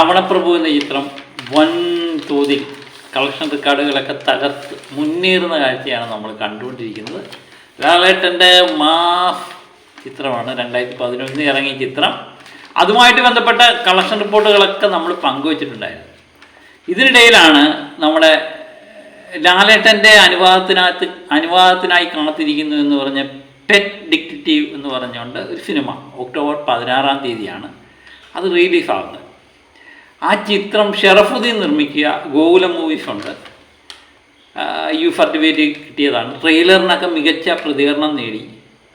രാവണപ്രഭു എന്ന ചിത്രം വൻതോതിൽ കളക്ഷൻ റെക്കോർഡുകളൊക്കെ തകർത്ത് മുന്നേറുന്ന കാഴ്ചയാണ് നമ്മൾ കണ്ടുകൊണ്ടിരിക്കുന്നത്. ലാലേട്ടൻ്റെ മാസ് ചിത്രമാണ് 2011 ഇറങ്ങിയ ചിത്രം. അതുമായിട്ട് ബന്ധപ്പെട്ട കളക്ഷൻ റിപ്പോർട്ടുകളൊക്കെ നമ്മൾ പങ്കുവച്ചിട്ടുണ്ടായിരുന്നു. ഇതിനിടയിലാണ് നമ്മുടെ ലാലേട്ടൻ്റെ അനുവാദത്തിനായി കാത്തിരിക്കുന്നു എന്ന് പറഞ്ഞ പെറ്റ് ഡിറ്റക്റ്റീവ് എന്ന് പറഞ്ഞുകൊണ്ട് ഒരു സിനിമ ഒക്ടോബർ 16 അത് റിലീസാകുന്നത്. ആ ചിത്രം ഷറഫുദ്ദീൻ നിർമ്മിക്കുക, ഗോകുലം മൂവീസ് ഉണ്ട്, യു സർട്ടിഫിക്കറ്റ് കിട്ടിയതാണ്. ട്രെയിലറിനൊക്കെ മികച്ച പ്രതികരണം നേടി.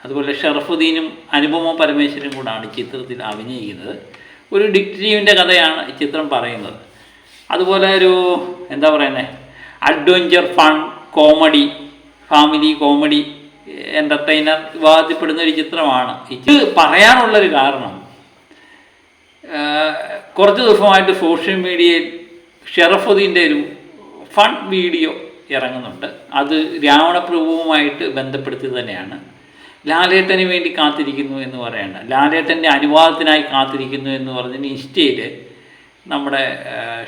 അതുപോലെ ഷറഫുദ്ദീനും അനുപമ പരമേശ്വരനും കൂടാണ് ചിത്രത്തിൽ അഭിനയിക്കുന്നത്. ഒരു ഡിറ്റക്റ്റീവിൻ്റെ കഥയാണ് ഈ ചിത്രം പറയുന്നത്. അതുപോലെ ഒരു എന്താ പറയുന്നത്, adventure fun comedy, family comedy entertainer വിവാദപ്പെടുന്ന ഒരു ചിത്രമാണ്. ഇത് പറയാനുള്ളൊരു കാരണം, കുറച്ച് ദിവസമായിട്ട് സോഷ്യൽ മീഡിയയിൽ ഷറഫുദ്ദീൻ്റെ ഒരു ഫൺ വീഡിയോ ഇറങ്ങുന്നുണ്ട്. അത് രാവണപ്രഭുവുമായിട്ട് ബന്ധപ്പെടുത്തി തന്നെയാണ്. ലാലേട്ടന് വേണ്ടി കാത്തിരിക്കുന്നു എന്ന് പറയണ്ട, ലാലേട്ടൻ്റെ അനുവാദത്തിനായി കാത്തിരിക്കുന്നു എന്ന് പറഞ്ഞ് ഇൻസ്റ്റയിൽ നമ്മുടെ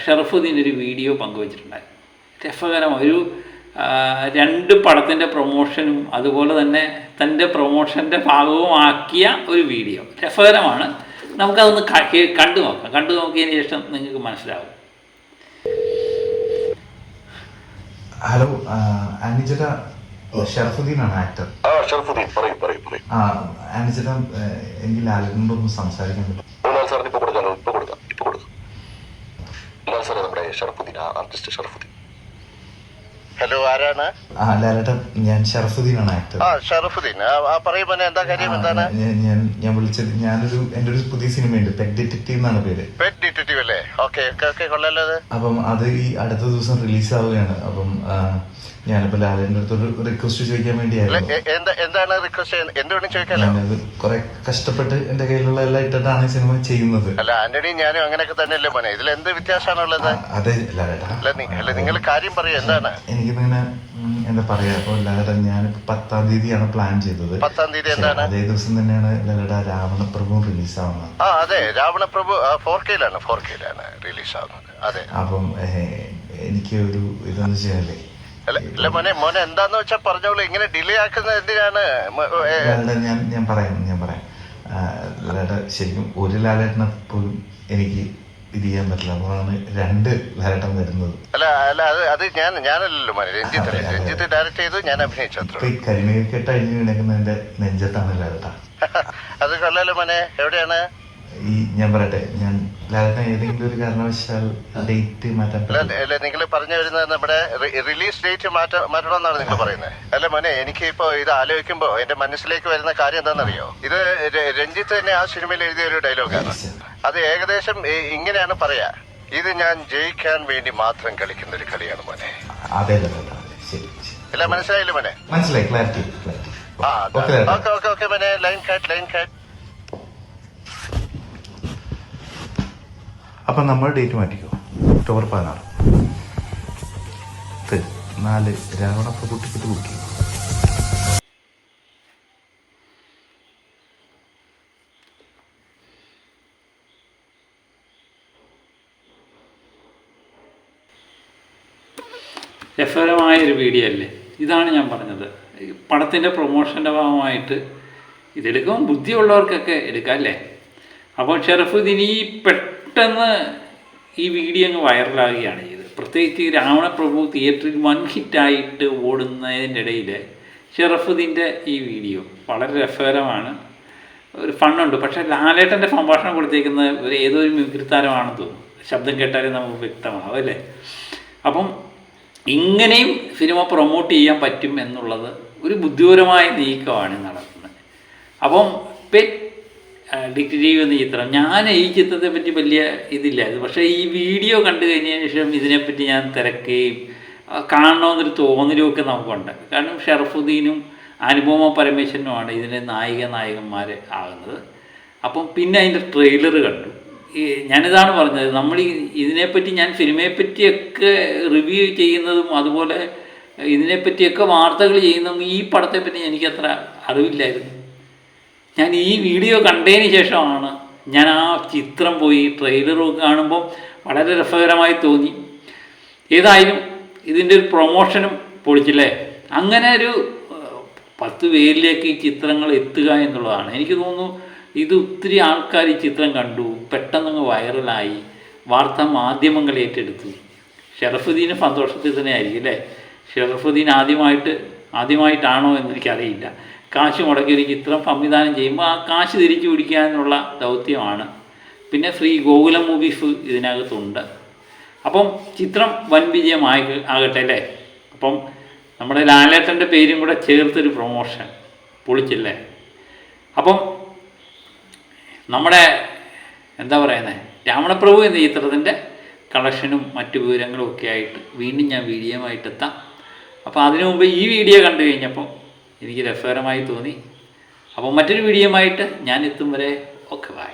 ഷറഫുദ്ദീൻ ഒരു വീഡിയോ പങ്കുവച്ചിട്ടുണ്ടായി. രസകരമായ ഒരു 2 പടത്തിൻ്റെ പ്രൊമോഷനും അതുപോലെ തന്നെ തൻ്റെ പ്രൊമോഷൻ്റെ ഭാഗവുമാക്കിയ ഒരു വീഡിയോ. രസകരമാണ്. നമുക്കതൊന്ന് കണ്ടു നോക്കാം. കണ്ടു നോക്കിയതിന് ശേഷം നിങ്ങൾക്ക് മനസ്സിലാവും. Hello ആനിജന, ഷറഫുദ്ദീനാണ് actor. ആനിജന, എനിക്ക് ലാലേട്ടനോടൊന്ന് സംസാരിക്കാൻ പറ്റും? ഹലോ, ആരാണ്? ലാലേട്ടൻ, ഞാൻ ഷറഫുദ്ദീനാണ് ആക്ടർ. ഷറഫുദ്ദീൻ, പറയൂ, എന്താ കാര്യം? എന്താണ് ഞാൻ വിളിച്ചത്? എൻ്റെ ഒരു പുതിയ സിനിമയുണ്ട്, പെറ്റ് ഡിറ്റക്റ്റീവ് എന്നാണ് പേര്. പെറ്റ് ഡിറ്റക്റ്റീവ് അല്ലേ? ഓക്കെ, കൊള്ളാലോ അത്. അപ്പം അത് ഈ അടുത്ത ദിവസം റിലീസ് ആവുകയാണ്. അപ്പം ഞാനിപ്പോ ലാലേട്ടൻ്റെ അടുത്തൊരു റിക്വസ്റ്റ് ചോദിക്കാൻ വേണ്ടിയായിരുന്നു. എന്താണ് റിക്വസ്റ്റ്? എന്തുകൊണ്ട് ചോദിക്കാലോ? ഞാനത് കുറെ കഷ്ടപ്പെട്ട് എന്റെ കയ്യിലുള്ള എല്ലാം ഇട്ടിട്ടാണ് ഈ സിനിമ ചെയ്യുന്നത്. അല്ല, ആന്റണി ഞാനും അങ്ങനെയൊക്കെ തന്നെയല്ലേ മോനെ. ഇതിൽ എന്ത് വ്യത്യാസമാണുള്ളത്? അതെ ലാലേട്ടാ, അല്ല നിങ്ങൾ കാര്യം പറയൂ, എന്താണ്? എനിക്കിങ്ങനെ എന്താ പറയാ, ഇപ്പൊ ലാലേട്ടൻ ഞാനിപ്പോ 10-ാം തീയതിയാണ് പ്ലാൻ ചെയ്തത്. 10-ാം തീയതി എന്താണ്? അതേ ദിവസം തന്നെയാണ് ലാലേട്ട രാവണപ്രഭു റിലീസ് ആവുന്നത്. അതെ, രാവണപ്രഭു 4Kയിലാണ് റിലീസ് ആവുന്നത്. അതെ. അപ്പം എനിക്ക് ഒരു ഇതെന്ന് വെച്ചാലേ, അല്ല മോനെ എന്താന്ന് വെച്ചാ പറഞ്ഞോളൂ. ഇങ്ങനെ ഡിലേ ആക്കുന്നത് എന്തിനാണ്? ഞാൻ പറയാം. ലാലേട്ട ശരിക്കും ഒരു ലാലേട്ടനെ പോലും എനിക്ക് ഇത് ചെയ്യാൻ പറ്റില്ല. അപ്പോഴാണ് 2 ലാലേട്ടൻ വരുന്നത്. അല്ല അത് ഞാനല്ലല്ലോ മോനെ, രഞ്ജിത്ത് ഡയറക്ട് ചെയ്തു, ഞാൻ അഭിനയിച്ചു. അത്ര ഈ കരിമേൽക്കെട്ട് അഴിഞ്ഞു വീണേക്കുന്നതിന്റെ നെഞ്ചത്താണ് ലാലേട്ട. അത് കൊള്ളാലോ മോനെ. എവിടെയാണ്? ഞാൻ പറയട്ടെ, ഞാൻ ലാലേട്ടൻ ഏതെങ്കിലും ഒരു കാരണവശാൽ ഡേറ്റ് മാറ്റാൻ അല്ല, നിങ്ങൾ പറഞ്ഞു വരുന്നത് നമ്മുടെ റിലീസ് ഡേറ്റ് മാറ്റണമെന്നാണ് നിങ്ങൾ പറയുന്നത്. അല്ല മോനെ, എനിക്ക് ഇപ്പൊ ഇത് ആലോചിക്കുമ്പോ എന്റെ മനസ്സിലേക്ക് വരുന്ന കാര്യം എന്താണെന്നറിയോ? ഇത് രഞ്ജിത്ത് തന്നെ ആ സിനിമയിൽ എഴുതിയ ഒരു ഡയലോഗാണ്. അത് ഏകദേശം ഇങ്ങനെയാണ് പറയാ: ഇത് ഞാൻ ജയിക്കാൻ വേണ്ടി മാത്രം കളിക്കുന്ന ഒരു കളിയാണ് മോനെ. അതെ, അല്ല മനസ്സിലായില്ലേ മോനെ? മനസ്സിലായി, ക്ലാരിറ്റി. ഓക്കെ മോനെ, ലൈൻ കട്ട്. അപ്പം നമ്മൾ ഡേറ്റ് മാറ്റിക്കോ, ഒക്ടോബർ 16. 4 രാവണപ്രഭു ടിക്കറ്റ് ബുക്ക് ചെയ്യും. രസകരമായൊരു വീഡിയോ അല്ലേ? ഇതാണ് ഞാൻ പറഞ്ഞത്. പടത്തിൻ്റെ പ്രൊമോഷൻ്റെ ഭാഗമായിട്ട് ഇതെടുക്കും, ബുദ്ധിയുള്ളവർക്കൊക്കെ എടുക്കാം അല്ലേ? അപ്പോൾ ഷറഫുദ്ദീൻ പെട്ടെന്ന് ഈ വീഡിയോ അങ്ങ് വൈറലാകുകയാണ് ചെയ്തത്. പ്രത്യേകിച്ച് രാവണപ്രഭു തിയേറ്ററിൽ 1 ഹിറ്റായിട്ട് ഓടുന്നതിൻ്റെ ഇടയിൽ ഷറഫുദ്ദീൻ്റെ ഈ വീഡിയോ വളരെ രസകരമാണ്. ഒരു ഫണ്ണുണ്ട്. പക്ഷേ ലാലേട്ടൻ്റെ സംഭാഷണം കൊടുത്തേക്കുന്നത് ഏതോ ഒരു മിമിക്രി താരമാണെന്ന് തോന്നുന്നു. ശബ്ദം കേട്ടാലേ നമുക്ക് വ്യക്തമാവും അല്ലേ? അപ്പം ഇങ്ങനെയും സിനിമ പ്രൊമോട്ട് ചെയ്യാൻ പറ്റും എന്നുള്ളത് ഒരു ബുദ്ധിപരമായ നീക്കമാണ് നടത്തുന്നത്. അപ്പം പെറ്റ് ഡിറ്റക്റ്റീവ് എന്ന ചിത്രം, ഞാൻ ഈ ചിത്രത്തെ പറ്റി വലിയ ഇതില്ലായിരുന്നു. പക്ഷേ ഈ വീഡിയോ കണ്ടു കഴിഞ്ഞതിന് ശേഷം ഇതിനെപ്പറ്റി ഞാൻ തിരക്കുകയും കാണണമെന്നൊരു തോന്നലുമൊക്കെ നമുക്കുണ്ട്. കാരണം ഷറഫുദ്ദീനും അനുപമ പരമേശ്വരനുമാണ് ഇതിൻ്റെ നായകന്മാർ ആകുന്നത്. അപ്പം പിന്നെ അതിൻ്റെ ട്രെയിലർ കണ്ടു. ഞാനിതാണ് പറഞ്ഞത്, നമ്മൾ ഇതിനെപ്പറ്റി ഞാൻ സിനിമയെപ്പറ്റിയൊക്കെ റിവ്യൂ ചെയ്യുന്നതും അതുപോലെ ഇതിനെപ്പറ്റിയൊക്കെ വാർത്തകൾ ചെയ്യുന്നതും ഈ പടത്തെപ്പറ്റി എനിക്കത്ര അറിവില്ലായിരുന്നു. ഞാൻ ഈ വീഡിയോ കണ്ടതിന് ശേഷമാണ് ഞാൻ ആ ചിത്രം പോയി ട്രെയിലർ കാണുമ്പോൾ വളരെ രസകരമായി തോന്നി. ഏതായാലും ഇതിൻ്റെ ഒരു പ്രൊമോഷനും പൊളിച്ചില്ലേ. അങ്ങനെ ഒരു 10 പേരിലേക്ക് ഈ ചിത്രങ്ങൾ എത്തുക എന്നുള്ളതാണ്. എനിക്ക് തോന്നുന്നു ഇത് ഒത്തിരി ആൾക്കാർ ഈ ചിത്രം കണ്ടു, പെട്ടെന്നങ്ങ് വൈറലായി, വാർത്താ മാധ്യമങ്ങൾ ഏറ്റെടുത്തു. ഷറഫുദ്ദീന് സന്തോഷത്തിൽ തന്നെ ആയിരിക്കും അല്ലേ. ഷറഫുദ്ദീൻ ആദ്യമായിട്ടാണോ എന്നെനിക്കറിയില്ല, കാശ് മുടക്കി ഒരു ചിത്രം സംവിധാനം ചെയ്യുമ്പോൾ ആ കാശ് തിരിച്ചു പിടിക്കാനുള്ള ദൗത്യമാണ്. പിന്നെ ശ്രീ ഗോകുലം മൂവീസ് ഇതിനകത്തുണ്ട്. അപ്പം ചിത്രം വൻ ആകട്ടെ അല്ലേ. അപ്പം നമ്മുടെ ലാലേട്ടൻ്റെ പേരും കൂടെ ചേർത്തൊരു പ്രൊമോഷൻ പൊളിച്ചില്ലേ. അപ്പം നമ്മുടെ എന്താ പറയുന്നത്, രാവണപ്രഭു എന്ന ചിത്രത്തിൻ്റെ കളക്ഷനും മറ്റു വിവരങ്ങളും ഒക്കെ ആയിട്ട് വീണ്ടും ഞാൻ വീഡിയോ ആയിട്ടെത്താം. അപ്പോൾ അതിനു മുമ്പ് ഈ വീഡിയോ കണ്ടു കഴിഞ്ഞപ്പോൾ എനിക്ക് രസകരമായി തോന്നി. അപ്പോൾ മറ്റൊരു വീഡിയോ ആയിട്ട് ഞാൻ എത്തും വരെ ഓക്കെ ബൈ.